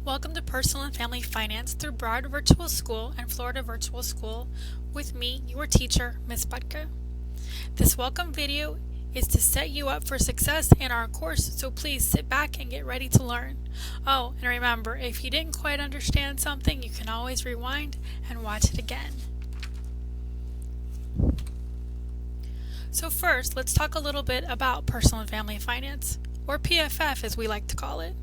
Welcome to Personal and Family Finance through Broward Virtual School and Florida Virtual School with me, your teacher, Ms. Butka. This welcome video is to set you up for success in our course, so please sit back and get ready to learn. Oh, and remember, if you didn't quite understand something, you can always rewind and watch it again. So first, let's talk a little bit about Personal and Family Finance, or PFF as we like to call it.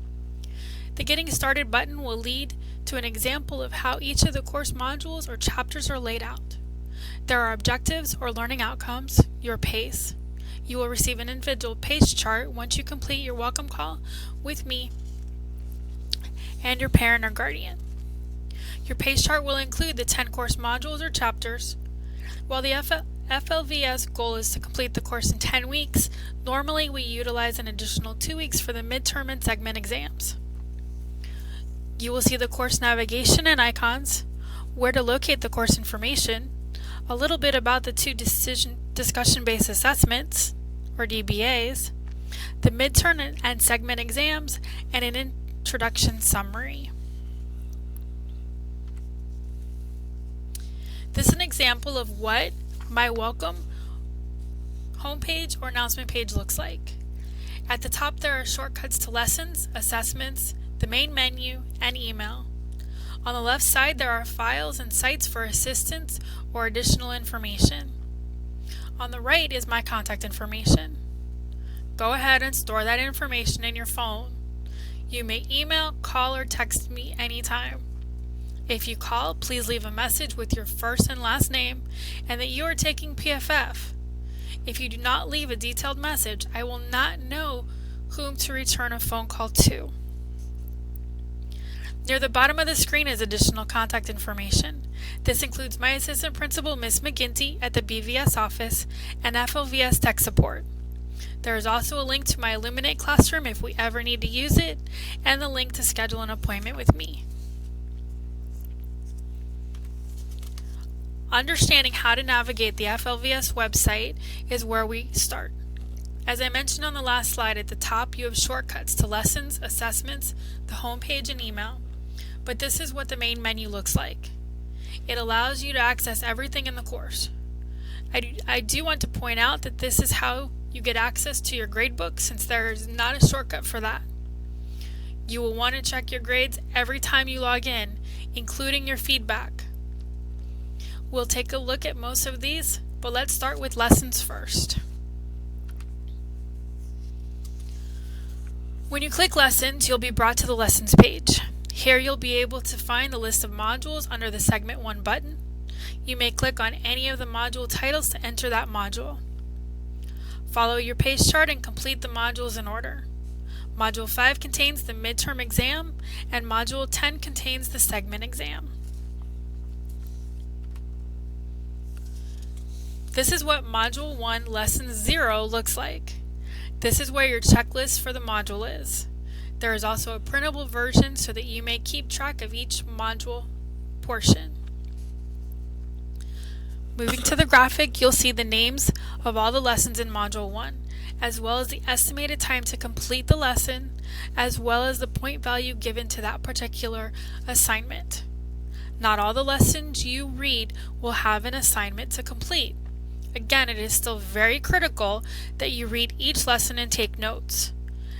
The Getting Started button will lead to an example of how each of the course modules or chapters are laid out. There are objectives or learning outcomes, your pace. You will receive an individual pace chart once you complete your welcome call with me and your parent or guardian. Your pace chart will include the 10 course modules or chapters. While the FLVS goal is to complete the course in 10 weeks, normally we utilize an additional 2 weeks for the midterm and segment exams. You will see the course navigation and icons, where to locate the course information, a little bit about the two discussion-based assessments, or DBAs, the midterm and segment exams, and an introduction summary. This is an example of what my welcome homepage or announcement page looks like. At the top there are shortcuts to lessons, assessments, the main menu, and email. On the left side there are files and sites for assistance or additional information. On the right is my contact information. Go ahead and store that information in your phone. You may email, call, or text me anytime. If you call, please leave a message with your first and last name and that you are taking PFF. If you do not leave a detailed message, I will not know whom to return a phone call to. Near the bottom of the screen is additional contact information. This includes my assistant principal, Ms. McGinty, at the BVS office, and FLVS tech support. There is also a link to my Illuminate classroom if we ever need to use it, and the link to schedule an appointment with me. Understanding how to navigate the FLVS website is where we start. As I mentioned on the last slide, at the top you have shortcuts to lessons, assessments, the homepage, and email. But this is what the main menu looks like. It allows you to access everything in the course. I do want to point out that this is how you get access to your gradebook, since there is not a shortcut for that. You will want to check your grades every time you log in, including your feedback. We'll take a look at most of these, but let's start with lessons first. When you click Lessons, you'll be brought to the Lessons page. Here you'll be able to find the list of modules under the Segment 1 button. You may click on any of the module titles to enter that module. Follow your pace chart and complete the modules in order. Module 5 contains the midterm exam, and Module 10 contains the segment exam. This is what Module 1 Lesson 0 looks like. This is where your checklist for the module is. There is also a printable version so that you may keep track of each module portion. Moving to the graphic, you'll see the names of all the lessons in Module 1, as well as the estimated time to complete the lesson, as well as the point value given to that particular assignment. Not all the lessons you read will have an assignment to complete. Again, it is still very critical that you read each lesson and take notes,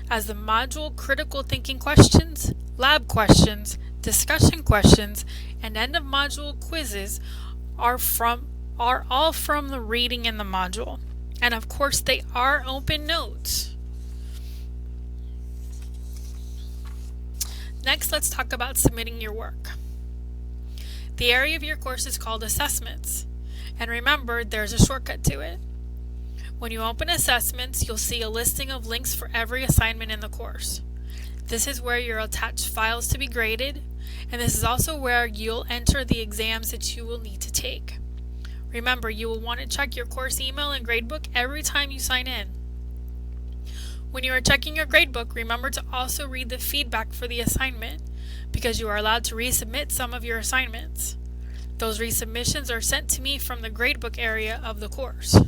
as the module critical thinking questions, lab questions, discussion questions, and end of module quizzes are all from the reading in the module. And of course they are open notes. Next, let's talk about submitting your work. The area of your course is called Assessments. And remember, there's a shortcut to it. When you open Assessments, you'll see a listing of links for every assignment in the course. This is where you'll attach files to be graded, and this is also where you'll enter the exams that you will need to take. Remember, you will want to check your course email and gradebook every time you sign in. When you are checking your gradebook, remember to also read the feedback for the assignment, because you are allowed to resubmit some of your assignments. Those resubmissions are sent to me from the gradebook area of the course.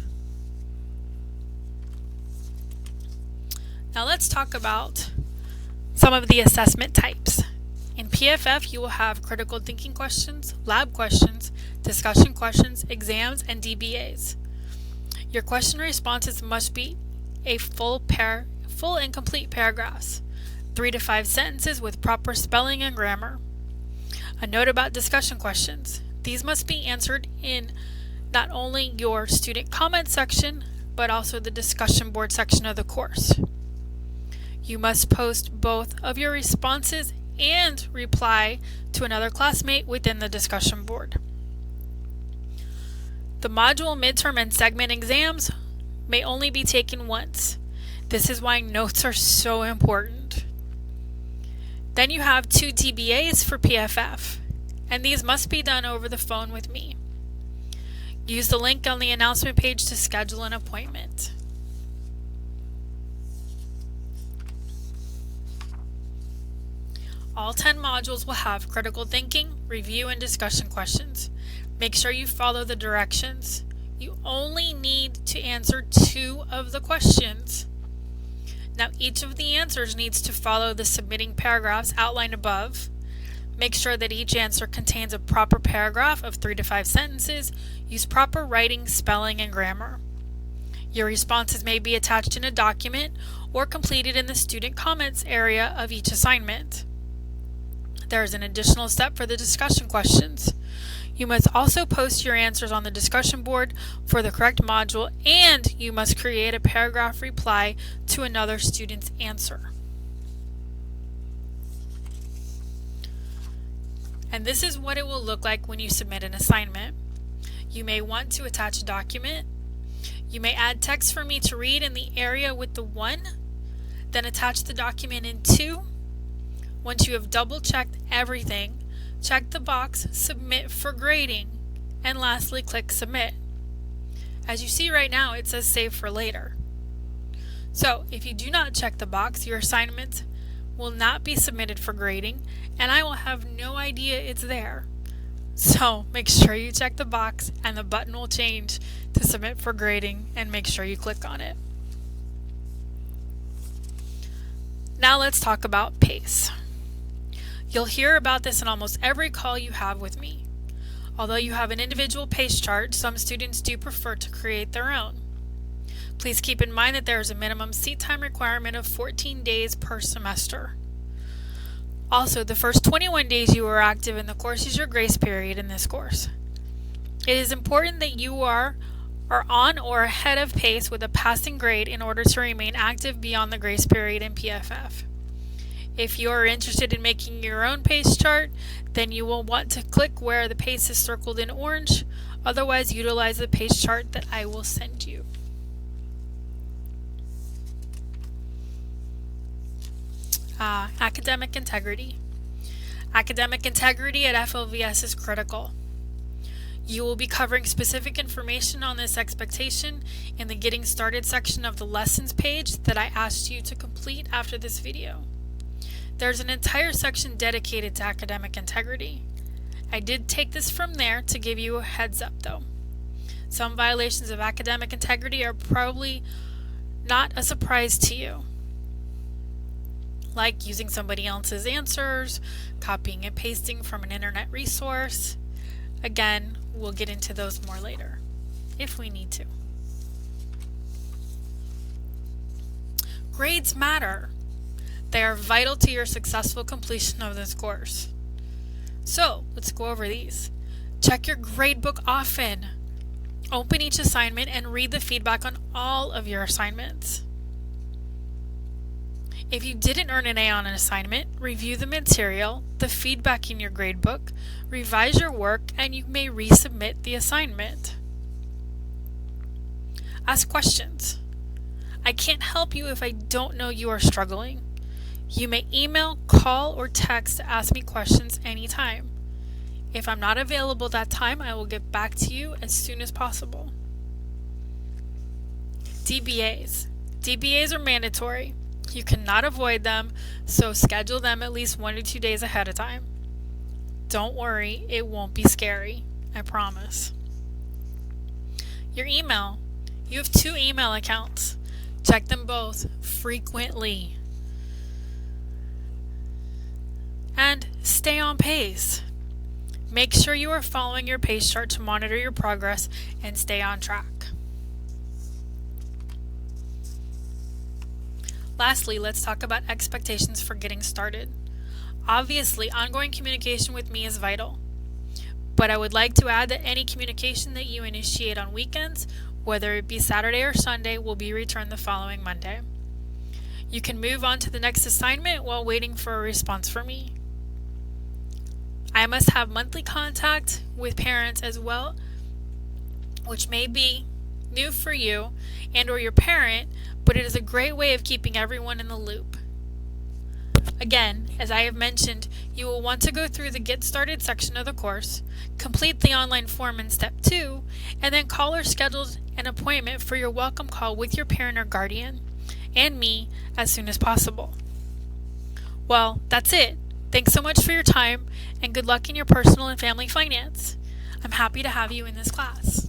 Now let's talk about some of the assessment types. In PFF, you will have critical thinking questions, lab questions, discussion questions, exams, and DBAs. Your question responses must be a full and complete paragraphs, 3 to 5 sentences with proper spelling and grammar. A note about discussion questions. These must be answered in not only your student comment section, but also the discussion board section of the course. You must post both of your responses and reply to another classmate within the discussion board. The module, midterm, and segment exams may only be taken once. This is why notes are so important. Then you have 2 DBAs for PFF, and these must be done over the phone with me. Use the link on the announcement page to schedule an appointment. All 10 modules will have critical thinking, review, and discussion questions. Make sure you follow the directions. You only need to answer 2 of the questions. Now, each of the answers needs to follow the submitting paragraphs outlined above. Make sure that each answer contains a proper paragraph of 3 to 5 sentences. Use proper writing, spelling, and grammar. Your responses may be attached in a document or completed in the student comments area of each assignment. There is an additional step for the discussion questions. You must also post your answers on the discussion board for the correct module, and you must create a paragraph reply to another student's answer. And this is what it will look like when you submit an assignment. You may want to attach a document. You may add text for me to read in the area with the 1, then attach the document in 2. Once you have double-checked everything, check the box Submit for grading, and lastly click Submit. As you see right now, it says Save for later. So if you do not check the box, your assignment will not be submitted for grading, and I will have no idea it's there. So make sure you check the box, and the button will change to Submit for grading, and make sure you click on it. Now let's talk about PACE. You'll hear about this in almost every call you have with me. Although you have an individual PACE chart, some students do prefer to create their own. Please keep in mind that there is a minimum seat time requirement of 14 days per semester. Also, the first 21 days you are active in the course is your grace period in this course. It is important that you are on or ahead of PACE with a passing grade in order to remain active beyond the grace period in PFF. If you are interested in making your own PACE chart, then you will want to click where the PACE is circled in orange. Otherwise, utilize the PACE chart that I will send you. Academic integrity. Academic integrity at FLVS is critical. You will be covering specific information on this expectation in the Getting Started section of the lessons page that I asked you to complete after this video. There's an entire section dedicated to academic integrity. I did take this from there to give you a heads up though. Some violations of academic integrity are probably not a surprise to you, like using somebody else's answers, copying and pasting from an internet resource. Again, we'll get into those more later, if we need to. Grades matter. They are vital to your successful completion of this course. So, let's go over these. Check your gradebook often. Open each assignment and read the feedback on all of your assignments. If you didn't earn an A on an assignment, review the material, the feedback in your gradebook, revise your work, and you may resubmit the assignment. Ask questions. I can't help you if I don't know you are struggling. You may email, call, or text to ask me questions anytime. If I'm not available that time, I will get back to you as soon as possible. DBAs. DBAs are mandatory. You cannot avoid them, so schedule them at least 1 to 2 days ahead of time. Don't worry, it won't be scary. I promise. Your email. You have 2 email accounts. Check them both frequently. and stay on pace. Make sure you are following your pace chart to monitor your progress and stay on track. Lastly, let's talk about expectations for getting started. Obviously, ongoing communication with me is vital, but I would like to add that any communication that you initiate on weekends, whether it be Saturday or Sunday, will be returned the following Monday. You can move on to the next assignment while waiting for a response from me. I must have monthly contact with parents as well, which may be new for you and or your parent, but it is a great way of keeping everyone in the loop. Again, as I have mentioned, you will want to go through the Get Started section of the course, complete the online form in Step 2, and then call or schedule an appointment for your welcome call with your parent or guardian and me as soon as possible. Well, that's it. Thanks so much for your time, and good luck in your personal and family finance. I'm happy to have you in this class.